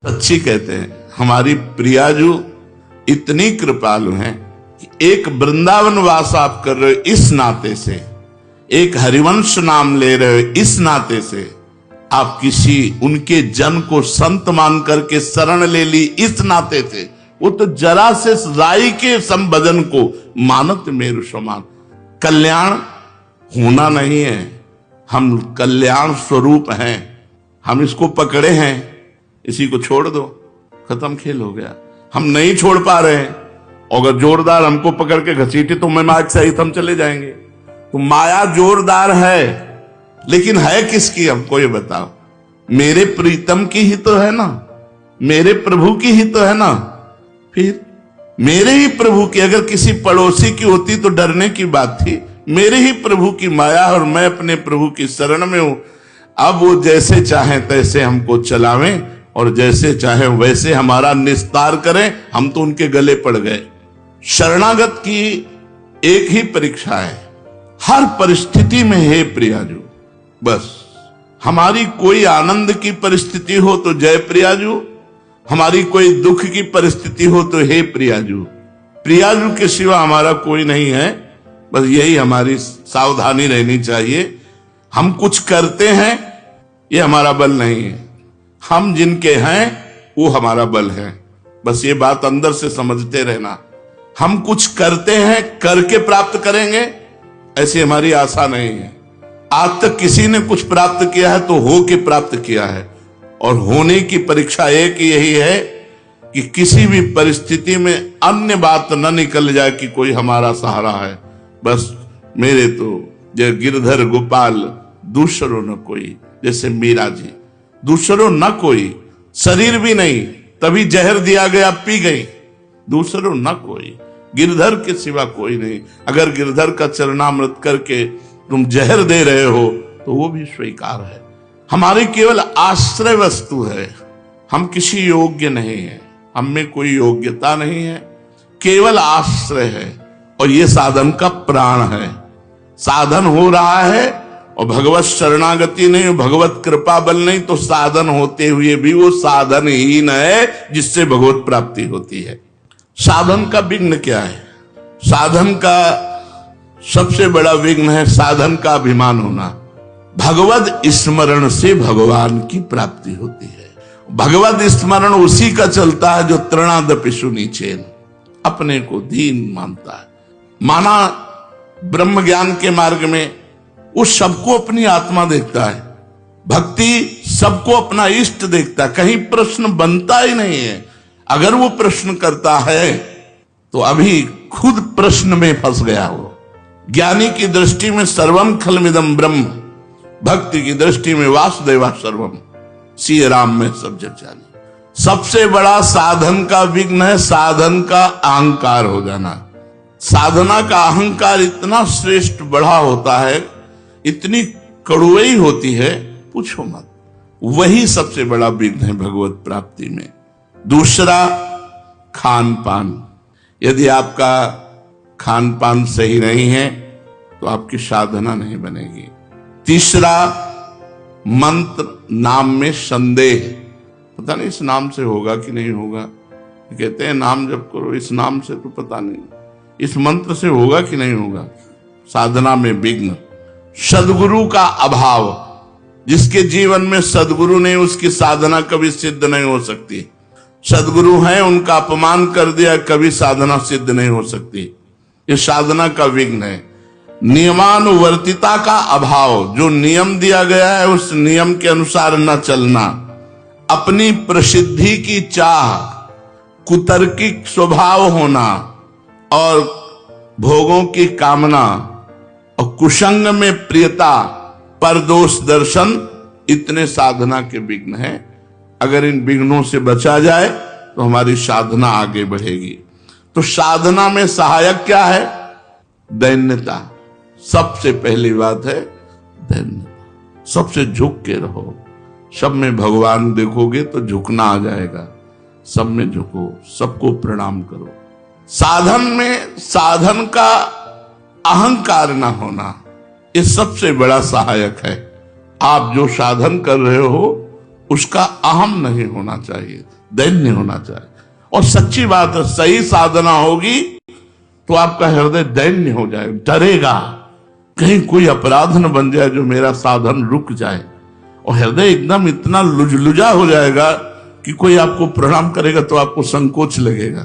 सच्ची कहते हैं हमारी प्रियाजू इतनी कृपालु हैं कि एक वृंदावन वास आप कर रहे हो इस नाते से, एक हरिवंश नाम ले रहे हो इस नाते से, आप किसी उनके जन को संत मान करके शरण ले ली इस नाते से, वो तो जरा से राई के संबदन को मानत मेरु समान। कल्याण होना नहीं है, हम कल्याण स्वरूप हैं, हम इसको पकड़े हैं, इसी को छोड़ दो, खत्म खेल हो गया। हम नहीं छोड़ पा रहे हैं, अगर जोरदार हमको पकड़ के घसीटे तो मैं मार्ग सहित हम चले जाएंगे। तो माया जोरदार है, लेकिन है किसकी हमको ये बताओ। मेरे प्रीतम की ही तो है ना, मेरे प्रभु की ही तो है ना। फिर मेरे ही प्रभु की, अगर किसी पड़ोसी की होती तो डरने की बात थी। मेरे ही प्रभु की माया और मैं अपने प्रभु की शरण में हूं। अब वो जैसे चाहें तैसे हमको चलावें और जैसे चाहे वैसे हमारा निस्तार करें, हम तो उनके गले पड़ गए। शरणागत की एक ही परीक्षा है, हर परिस्थिति में हे प्रियाजू, बस हमारी कोई आनंद की परिस्थिति हो तो जय प्रियाजू, हमारी कोई दुख की परिस्थिति हो तो हे प्रियाजू। प्रियाजू के सिवा हमारा कोई नहीं है, बस यही हमारी सावधानी रहनी चाहिए। हम कुछ करते हैं ये हमारा बल नहीं है, हम जिनके हैं वो हमारा बल है। बस ये बात अंदर से समझते रहना। हम कुछ करते हैं करके प्राप्त करेंगे ऐसी हमारी आशा नहीं है। आज तक किसी ने कुछ प्राप्त किया है तो हो के प्राप्त किया है, और होने की परीक्षा एक यही है कि किसी भी परिस्थिति में अन्य बात न निकल जाए कि कोई हमारा सहारा है। बस मेरे तो जय गिरधर गोपाल दूसरो न कोई, जैसे मीरा जी, दूसरो न कोई, शरीर भी नहीं, तभी जहर दिया गया पी गई, दूसरो न कोई, गिरधर के सिवा कोई नहीं। अगर गिरधर का चरणामृत करके तुम जहर दे रहे हो तो वो भी स्वीकार है। हमारी केवल आश्रय वस्तु है, हम किसी योग्य नहीं है, हम में कोई योग्यता नहीं है, केवल आश्रय है। और ये साधन का प्राण है। साधन हो रहा है और भगवत शरणागति नहीं, भगवत कृपा बल नहीं, तो साधन होते हुए भी वो साधन हीन है जिससे भगवत प्राप्ति होती है। साधन का विघ्न क्या है? साधन का सबसे बड़ा विघ्न है साधन का अभिमान होना। भगवत स्मरण से भगवान की प्राप्ति होती है। भगवत स्मरण उसी का चलता है जो तृणादपि सुनीचेन, अपने को दीन मानता है। माना ब्रह्म ज्ञान के मार्ग में वो सबको अपनी आत्मा देखता है, भक्ति सबको अपना इष्ट देखता है, कहीं प्रश्न बनता ही नहीं है। अगर वो प्रश्न करता है तो अभी खुद प्रश्न में फंस गया हो। ज्ञानी की दृष्टि में सर्वम खलमिदम ब्रह्म, भक्ति की दृष्टि में वासुदेवा सर्वम, सिय राम में सब जग जाने। सबसे बड़ा साधन का विघ्न है साधन का अहंकार हो जाना। साधना का अहंकार इतना श्रेष्ठ बड़ा होता है, इतनी कड़ुई होती है, पूछो मत। वही सबसे बड़ा विघ्न है भगवत प्राप्ति में। दूसरा खान पान, यदि आपका खान पान सही नहीं है तो आपकी साधना नहीं बनेगी। तीसरा मंत्र नाम में संदेह, पता नहीं इस नाम से होगा कि नहीं होगा। कहते हैं नाम जप करो, इस नाम से तो पता नहीं इस मंत्र से होगा कि नहीं होगा। साधना में विघ्न, सद्गुरु का अभाव, जिसके जीवन में सद्गुरु नहीं उसकी साधना कभी सिद्ध नहीं हो सकती। सद्गुरु हैं उनका अपमान कर दिया, कभी साधना सिद्ध नहीं हो सकती। ये साधना का विघ्न है। नियमानुवर्तिता का अभाव, जो नियम दिया गया है उस नियम के अनुसार न चलना, अपनी प्रसिद्धि की चाह, कुतर्किक स्वभाव होना और भोगों की कामना और कुसंग में प्रियता, परदोष दर्शन, इतने साधना के विघ्न हैं। अगर इन विघ्नों से बचा जाए तो हमारी साधना आगे बढ़ेगी। तो साधना में सहायक क्या है? दैन्यता। सबसे पहली बात है दैन्यता। सबसे झुक के रहो। सब में भगवान देखोगे तो झुकना आ जाएगा। सब में झुको, सबको प्रणाम करो। साधन में साधन का अहंकार ना होना, ये सबसे बड़ा सहायक है। आप जो साधन कर रहे हो उसका अहम नहीं होना चाहिए, दैन्य होना चाहिए। और सच्ची बात है, सही साधना होगी तो आपका हृदय दैन्य हो जाए, डरेगा कहीं कोई अपराध न बन जाए जो मेरा साधन रुक जाए। और हृदय एकदम इतना लुजलुजा हो जाएगा कि कोई आपको प्रणाम करेगा तो आपको संकोच लगेगा,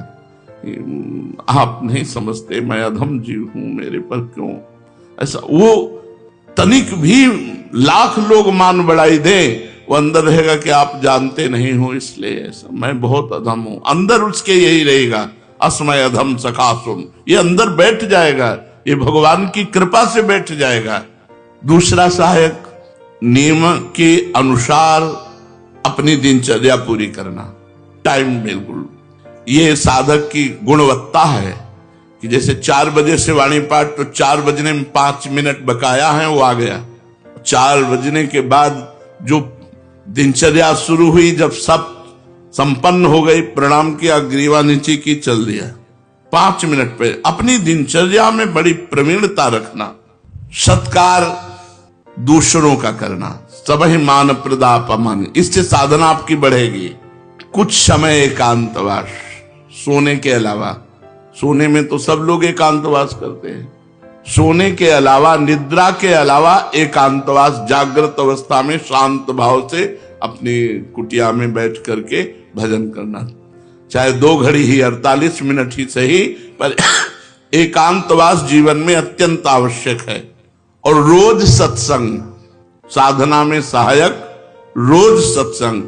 आप नहीं समझते मैं अधम जीव हूं, मेरे पर क्यों ऐसा। वो तनिक भी लाख लोग मान बढ़ाई दे, वो अंदर रहेगा कि आप जानते नहीं हो इसलिए ऐसा, मैं बहुत अधम हूं। अंदर उसके यही रहेगा, असमय अधम सखा सुन, ये अंदर बैठ जाएगा, ये भगवान की कृपा से बैठ जाएगा। दूसरा सहायक, नियम के अनुसार अपनी दिनचर्या पूरी करना, टाइम बिल्कुल। ये साधक की गुणवत्ता है कि जैसे 4 बजे से वाणी पाठ, तो 4 बजने में 5 मिनट बकाया है, वो आ गया। 4 बजने के बाद जो दिनचर्या शुरू हुई, जब सब संपन्न हो गई, प्रणाम किया, ग्रीवा नीचे की, चल दिया। 5 मिनट पे अपनी दिनचर्या में बड़ी प्रवीणता रखना, सत्कार दूसरों का करना, सबहि मान प्रदापमान, इससे साधना आपकी बढ़ेगी। कुछ समय एकांतवास, सोने के अलावा, सोने में तो सब लोग एकांतवास करते हैं, सोने के अलावा, निद्रा के अलावा एकांतवास, जागृत अवस्था में शांत भाव से अपनी कुटिया में बैठ करके भजन करना, चाहे 2 घड़ी ही, 48 मिनट ही सही, पर एकांतवास जीवन में अत्यंत आवश्यक है। और रोज सत्संग, साधना में सहायक रोज सत्संग।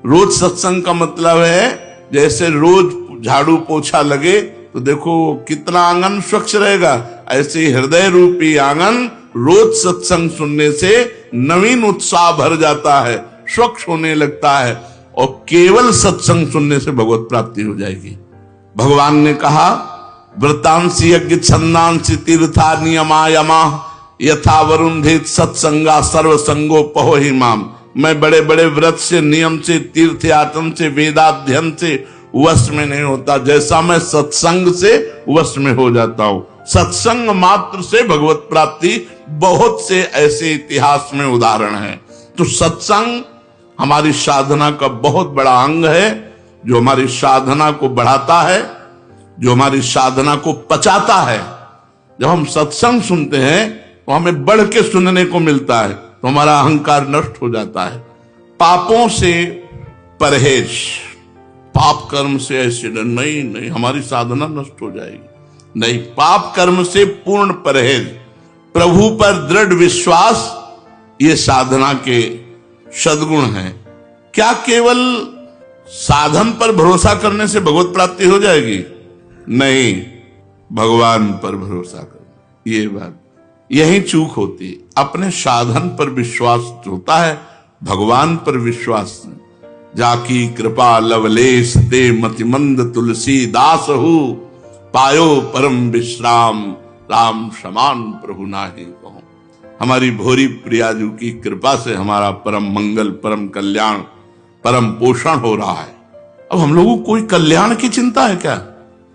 रोज सत्संग का मतलब है जैसे रोज झाड़ू पोछा लगे तो देखो कितना आंगन स्वच्छ रहेगा, ऐसे ही हृदय रूपी आंगन रोज सत्संग सुनने से नवीन उत्साह भर जाता है, स्वच्छ होने लगता है, और केवल सत्संग सुनने से भगवत प्राप्ति हो जाएगी। भगवान ने कहा, व्रतांसी यज्ञ छंदांसी तीर्था नियमा यमा यथा वरुंधित सत्संगा सर्वसंगो पहो ही माम। मैं बड़े बड़े व्रत से, नियम से, तीर्थ यातन से, वेदाध्ययन से वश में नहीं होता, जैसा मैं सत्संग से वश में हो जाता हूं। सत्संग मात्र से भगवत प्राप्ति, बहुत से ऐसे इतिहास में उदाहरण है। तो सत्संग हमारी साधना का बहुत बड़ा अंग है, जो हमारी साधना को बढ़ाता है, जो हमारी साधना को पचाता है। जब हम सत्संग सुनते हैं तो हमें बढ़ के सुनने को मिलता है, तो हमारा अहंकार नष्ट हो जाता है। पापों से परहेज, पाप कर्म से ऐसे नहीं, हमारी साधना नष्ट हो जाएगी, नहीं, पाप कर्म से पूर्ण परहेज, प्रभु पर दृढ़ विश्वास, ये साधना के सद्गुण हैं। क्या केवल साधन पर भरोसा करने से भगवत प्राप्ति हो जाएगी? नहीं, भगवान पर भरोसा करो, ये बात, यही चूक होती है। अपने साधन पर विश्वास होता है, भगवान पर विश्वास नहीं। जाकी कृपा लवलेश ते मतिमंद तुलसी दास हु, पायो परम विश्राम राम समान प्रभु नाहि कहूं। हमारी भोरी प्रियाजू की कृपा से हमारा परम मंगल, परम कल्याण, परम पोषण हो रहा है। अब हम लोगों को कोई कल्याण की चिंता है क्या?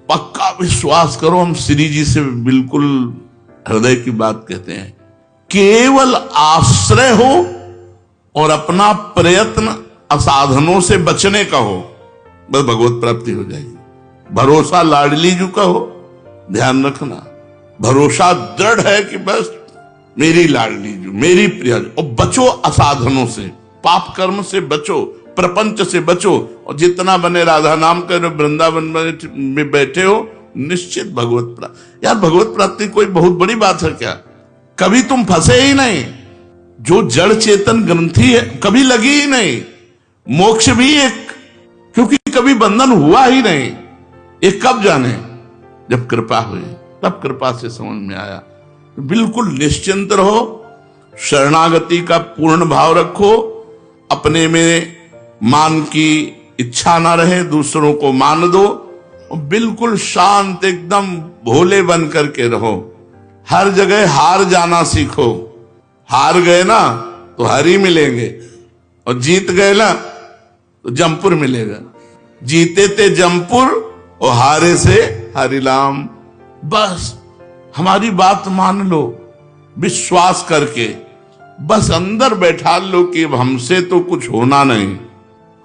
पक्का विश्वास करो, हम श्री जी से बिल्कुल हृदय की बात कहते हैं। केवल आश्रय हो और अपना प्रयत्न असाधनों से बचने का हो, बस भगवत प्राप्ति हो जाएगी। भरोसा लाडली जी का हो, ध्यान रखना, भरोसा दृढ़ है कि बस मेरी लाडली जी, मेरी प्रिया जी, और बचो असाधनों से, पाप कर्म से बचो, प्रपंच से बचो, और जितना बने राधा नाम कर वृंदावन में बैठे हो, निश्चित भगवत प्राप्ति। यार भगवत प्राप्ति कोई बहुत बड़ी बात है क्या? कभी तुम फंसे ही नहीं, जो जड़ चेतन ग्रंथि है कभी लगी ही नहीं, मोक्ष भी एक, क्योंकि कभी बंधन हुआ ही नहीं। एक कब जाने, जब कृपा हुई, तब कृपा से समझ में आया। बिल्कुल निश्चिंत रहो, शरणागति का पूर्ण भाव रखो, अपने में मान की इच्छा ना रहे, दूसरों को मान दो, और बिल्कुल शांत एकदम भोले बन करके रहो। हर जगह हार जाना सीखो। हार गए ना तो हरी मिलेंगे, और जीत गए ना तो जमपुर मिलेगा। जीते थे जमपुर और हारे से हरिलाम। बस हमारी बात मान लो, विश्वास करके बस अंदर बैठा लो कि अब हमसे तो कुछ होना नहीं,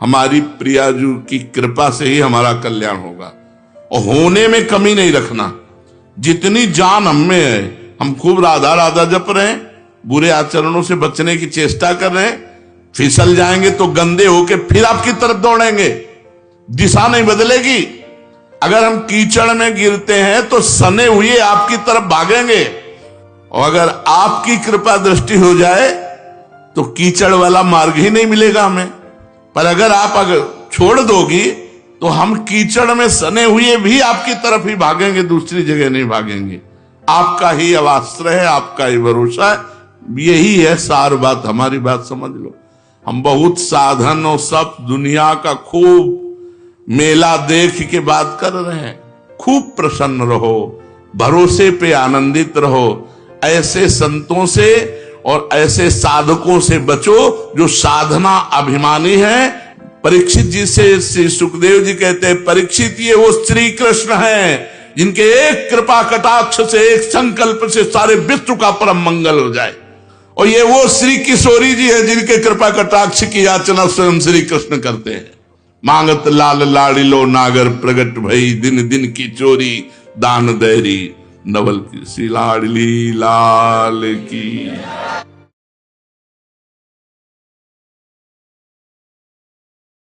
हमारी प्रियाजू की कृपा से ही हमारा कल्याण होगा। और होने में कमी नहीं रखना। जितनी जान हम में है, हम खूब राधा राधा जप रहे हैं, बुरे आचरणों से बचने की चेष्टा कर रहे हैं, फिसल जाएंगे तो गंदे होके फिर आपकी तरफ दौड़ेंगे, दिशा नहीं बदलेगी। अगर हम कीचड़ में गिरते हैं तो सने हुए आपकी तरफ भागेंगे, और अगर आपकी कृपा दृष्टि हो जाए तो कीचड़ वाला मार्ग ही नहीं मिलेगा हमें। पर अगर छोड़ दोगी तो हम कीचड़ में सने हुए भी आपकी तरफ ही भागेंगे, दूसरी जगह नहीं भागेंगे। आपका ही अब आश्रय है, आपका ही भरोसा है, यही है सार बात। हमारी बात समझ लो। हम बहुत साधन और सब दुनिया का खूब मेला देख के बात कर रहे हैं। खूब प्रसन्न रहो, भरोसे पे आनंदित रहो, ऐसे संतों से और ऐसे साधकों से बचो जो साधना अभिमानी है। परीक्षित जी से श्री सुखदेव जी कहते हैं, परीक्षित ये वो श्री कृष्ण हैं जिनके एक कृपा कटाक्ष से, एक संकल्प से सारे विश्व का परम मंगल हो जाए। और ये वो श्री किशोरी जी है जिनके कृपा कटाक्ष की याचना स्वयं श्री कृष्ण करते हैं। मांगत लाल लाड़िलो नागर प्रगट भई, दिन दिन की चोरी दान दैरी नवल की। श्री लाडली लाल की।